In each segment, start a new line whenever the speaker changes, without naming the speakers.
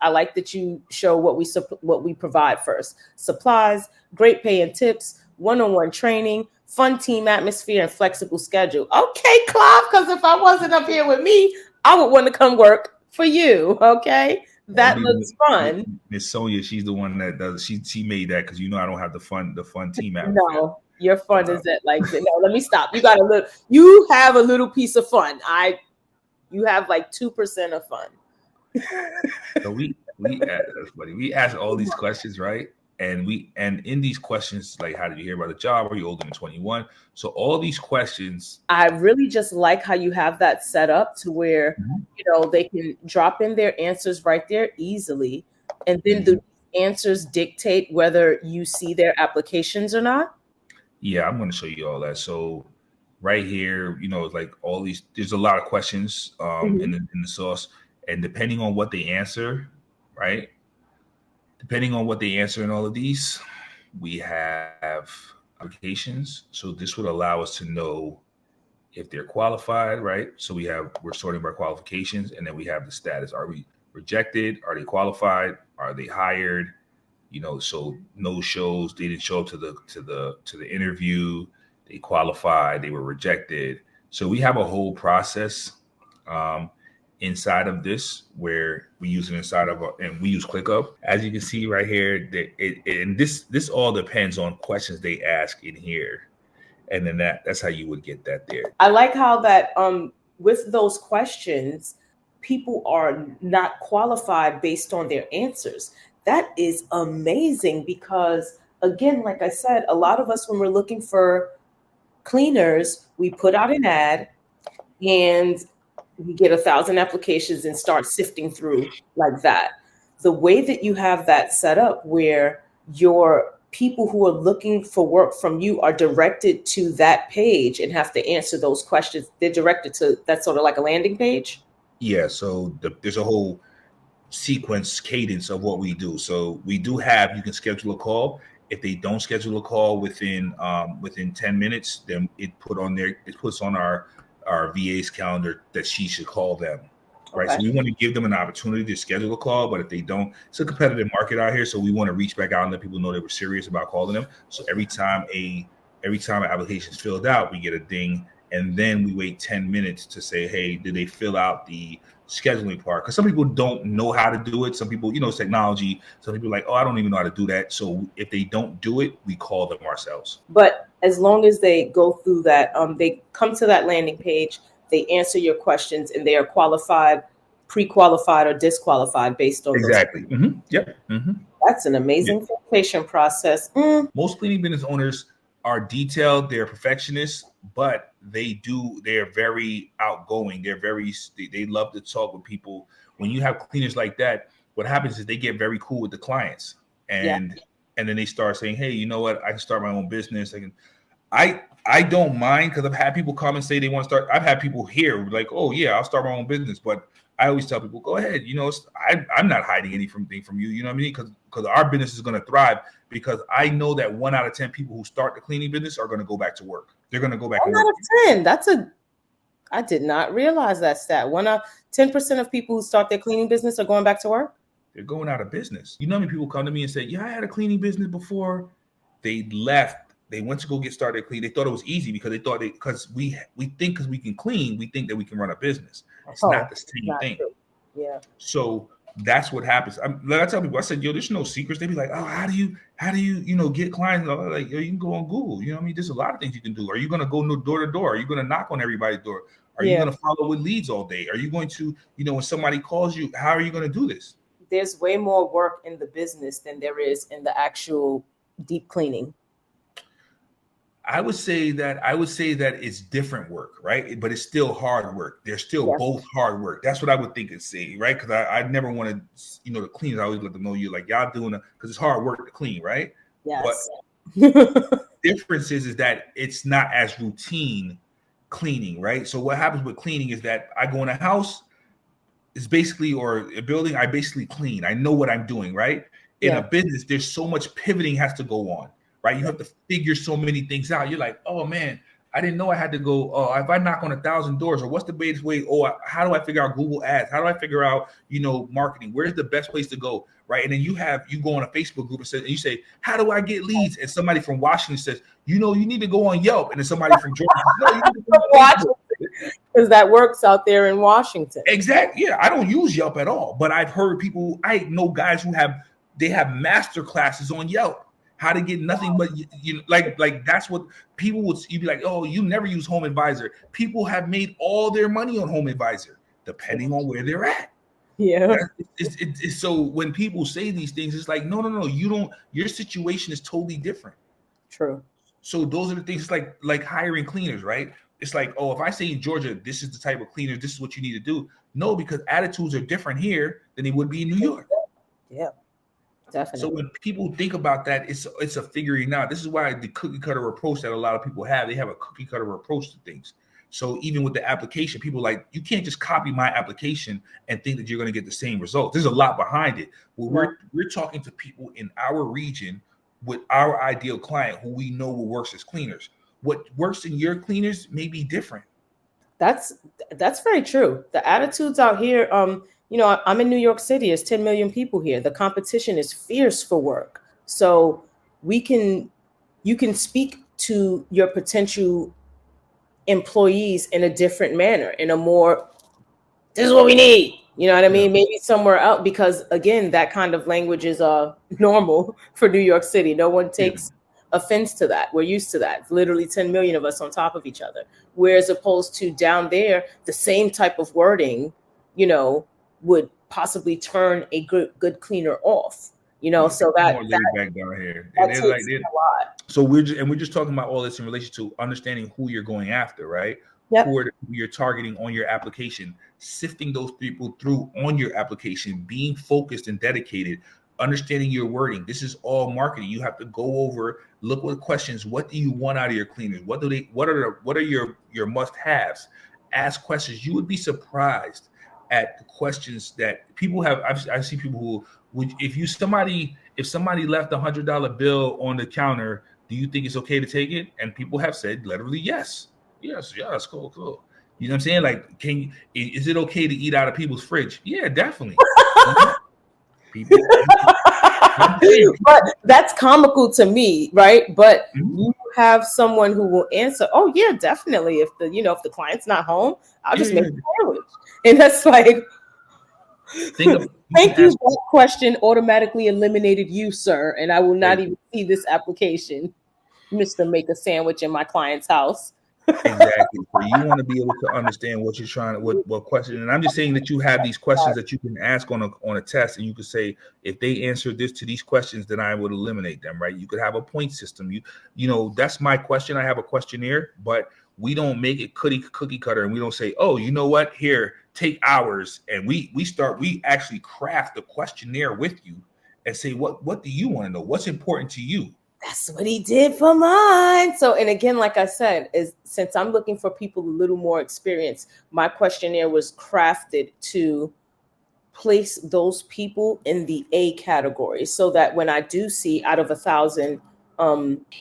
I like that you show what we provide first. Supplies, great pay and tips, one-on-one training, fun team atmosphere, and flexible schedule. Okay, Clive, because if I wasn't up here with me, I would want to come work for you. Okay, that looks fun.
Miss Sonia, she's the one that does. She made that because I don't have the fun team atmosphere.
No, your fun is that like no. Let me stop. You got a little. You have a little piece of fun. You have like 2% of fun.
So that's funny. We ask all these questions, right? And in these questions, like, how did you hear about the job? Are you older than 21? So all these questions.
I really just like how you have that set up to where they can drop in their answers right there easily, and then the answers dictate whether you see their applications or not.
Yeah, I'm going to show you all that. So right here, it's like all these. There's a lot of questions in the source, and depending on what they answer, right? Depending on what they answer in all of these, we have applications. So this would allow us to know if they're qualified, right? So we're sorting by qualifications, and then we have the status. Are we rejected? Are they qualified? Are they hired? So no shows. They didn't show up to the interview. They qualified. They were rejected. So we have a whole process inside of this where we use it and we use ClickUp. As you can see right here, and this all depends on questions they ask in here, and then that's how you would get that there.
I like how that with those questions, people are not qualified based on their answers. That is amazing because, again, like I said, a lot of us, when we're looking for cleaners, we put out an ad and we get 1,000 applications and start sifting through like that. The way that you have that set up where your people who are looking for work from you are directed to that page and have to answer those questions, they're directed to that's sort of like a landing page.
Yeah, so there's a whole sequence cadence of what we do. So we do have, you can schedule a call. If they don't schedule a call within 10 minutes, then it puts on our VA's calendar that she should call them, right? Okay. So we want to give them an opportunity to schedule a call, but if they don't, it's a competitive market out here, so we want to reach back out and let people know that we're serious about calling them. So every time an application is filled out, we get a ding, and then we wait 10 minutes to say, hey, did they fill out the scheduling part? Because some people don't know how to do it. Some people, it's technology. Some people are like, oh, I don't even know how to do that. So if they don't do it, we call them ourselves.
But as long as they go through that, they come to that landing page, they answer your questions, and they are qualified, pre-qualified, or disqualified based on
exactly.
Those. Mm-hmm.
Yep. Mm-hmm.
That's an amazing filtration process.
Most cleaning business owners are detailed, they're perfectionists, but they're very outgoing. They love to talk with people. When you have cleaners like that, what happens is they get very cool with the clients, and then they start saying, hey, you know what, I can start my own business. I don't mind, because I've had people come and say they want to start. I've had people here like, oh yeah, I'll start my own business, but I always tell people, go ahead. I'm not hiding anything from you. You know what I mean? Because our business is going to thrive. Because I know that 1 out of 10 people who start the cleaning business are going to go back to work. They're going to go back.
1 out of 10. I did not realize that stat. 10% of people who start their cleaning business are going back to work.
They're going out of business. You know how many people come to me and say, yeah, I had a cleaning business before. They left. They went to go get started cleaning. They thought it was easy because they thought because we think because we can clean, we think that we can run a business. It's not the same thing. True.
Yeah.
So that's what happens. Like I tell people, I said, yo, there's no secrets. They be like, oh, how do you get clients? Like, yo, you can go on Google. You know what I mean? There's a lot of things you can do. Are you going to go door to door? Are you going to knock on everybody's door? Are you going to follow with leads all day? Are you going to, when somebody calls you, how are you going to do this?
There's way more work in the business than there is in the actual deep cleaning.
I would say that it's different work, right? But it's still hard work. They're still both hard work. That's what I would think it's saying, right? Because I never want to, the cleaners, I always let them know you're like, y'all doing it because it's hard work to clean, right?
Yes.
But the difference is that it's not as routine cleaning, right? So what happens with cleaning is that I go in a house, it's basically, or a building, I basically clean. I know what I'm doing, right? In a business, there's so much pivoting has to go on. Right, you have to figure so many things out. You're like, oh man, I didn't know I had to go, oh, if I knock on 1,000 doors, or what's the best way? Oh, how do I figure out Google ads? How do I figure out, marketing? Where's the best place to go? Right. And then you go on a Facebook group and you say, how do I get leads? And somebody from Washington says, you need to go on Yelp. And then somebody from Georgia says, no, you need to go on Facebook.
Because that works out there in Washington.
Exactly. Yeah. I don't use Yelp at all, but I've heard people, I know guys who have master classes on Yelp. How to get nothing but like that's what people would, you'd be like, oh, you never use Home Advisor. People have made all their money on Home Advisor, depending on where they're at.
Yeah.
It's so when people say these things, it's like, no, you don't. Your situation is totally different.
True.
So those are the things like hiring cleaners, right? It's like, oh, if I say in Georgia, this is the type of cleaners, this is what you need to do. No, because attitudes are different here than they would be in New York.
Yeah. Definitely.
So when people think about that, it's a figuring out. This is why the cookie cutter approach that a lot of people have, they have a cookie cutter approach to things. So even with the application, people like, you can't just copy my application and think that you're going to get the same result. There's a lot behind it. Well, we're talking to people in our region with our ideal client who we know will work as cleaners. What works in your cleaners may be different.
That's very true. The attitudes out here, I'm in New York City. There's 10 million people here. The competition is fierce for work. So you can speak to your potential employees in a different manner, in a more, this is what we need. You know what I mean? Maybe somewhere else, because again, that kind of language is normal for New York City. No one takes offense to that. We're used to that. Literally 10 million of us on top of each other. Whereas opposed to down there, the same type of wording, would possibly turn a good cleaner off, so that
back down here.
That takes a lot.
So we're just talking about all this in relation to understanding who you're going after, right?
Yep.
Who you're targeting on your application, sifting those people through on your application, being focused and dedicated, understanding your wording. This is all marketing. You have to go over, look what questions, what do you want out of your cleaners? What are your must-haves? Ask questions. You would be surprised at the questions that people have. I see people who, if somebody left $100 bill on the counter, do you think it's okay to take it? And people have said literally yes, cool. You know what I'm saying? Like, is it okay to eat out of people's fridge? Yeah, definitely. People,
but that's comical to me, right? But you have someone who will answer, oh yeah, definitely. If the client's not home, I'll just make a sandwich. And that's like, thank you. That question automatically eliminated you, sir. And I will not even see this application, Mr. Make a Sandwich in my client's house.
Exactly. So you want to be able to understand what you're trying to, what question. And I'm just saying that you have these questions that you can ask on a test, and you could say, if they answer this to these questions, then I would eliminate them, right? You could have a point system. That's my question. I have a questionnaire, but we don't make it cookie cutter, and we don't say, oh, you know what? Here, take ours. And we actually craft the questionnaire with you and say, what do you want to know? What's important to you?
That's what he did for mine. So, and again, like I said, since I'm looking for people a little more experience, my questionnaire was crafted to place those people in the A category, so that when I do see out of 1,000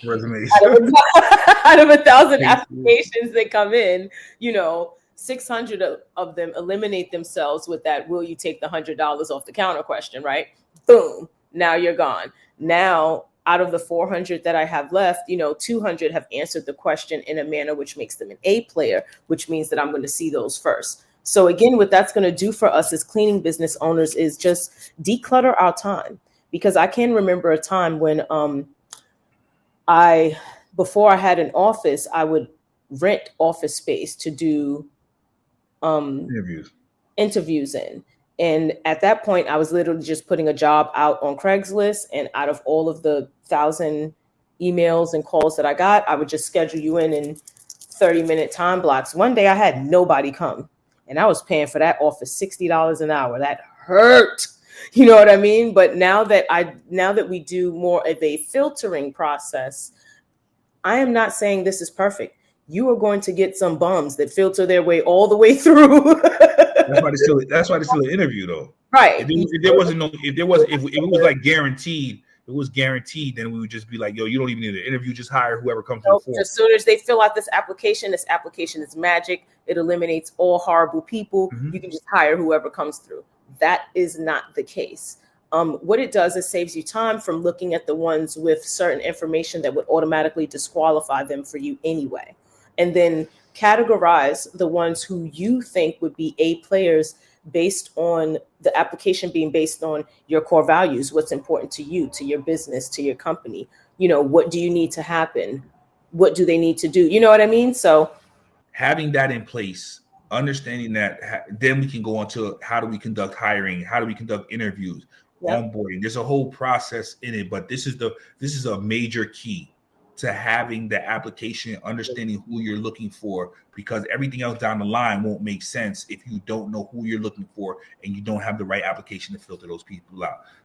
resumes,
out of 1,000 applications that come in, 600 of them eliminate themselves with that, will you take the $100 off the counter question, right? Boom. Now you're gone. Now, out of the 400 that I have left, 200 have answered the question in a manner which makes them an A player, which means that I'm going to see those first. So again, what that's going to do for us as cleaning business owners is just declutter our time. Because I can remember a time when before I had an office, I would rent office space to do interviews in. And at that point, I was literally just putting a job out on Craigslist. And out of all of the 1,000 emails and calls that I got, I would just schedule you in 30-minute time blocks. One day I had nobody come, and I was paying for that office $60 an hour. That hurt. You know what I mean? But now that we do more of a filtering process, I am not saying this is perfect. You are going to get some bums that filter their way all the way through.
That's why they still an interview, though.
Right.
If it was like guaranteed, it was guaranteed, then we would just be like, yo, you don't even need an interview, just hire whoever comes to the
Nope.
form.
As soon as they fill out this application is magic. It eliminates all horrible people. You can just hire whoever comes through. That is not the case. What it does is saves you time from looking at the ones with certain information that would automatically disqualify them for you anyway. And then categorize the ones who you think would be A players based on the application being based on your core values, what's important to you, to your business, to your company. What do you need to happen? What do they need to do? You know what I mean? So
having that in place, understanding that, then we can go on to how do we conduct hiring, how do we conduct interviews, onboarding. There's a whole process in it, but this is a major key to having the application, understanding who you're looking for, because everything else down the line won't make sense if you don't know who you're looking for and you don't have the right application to filter those people out.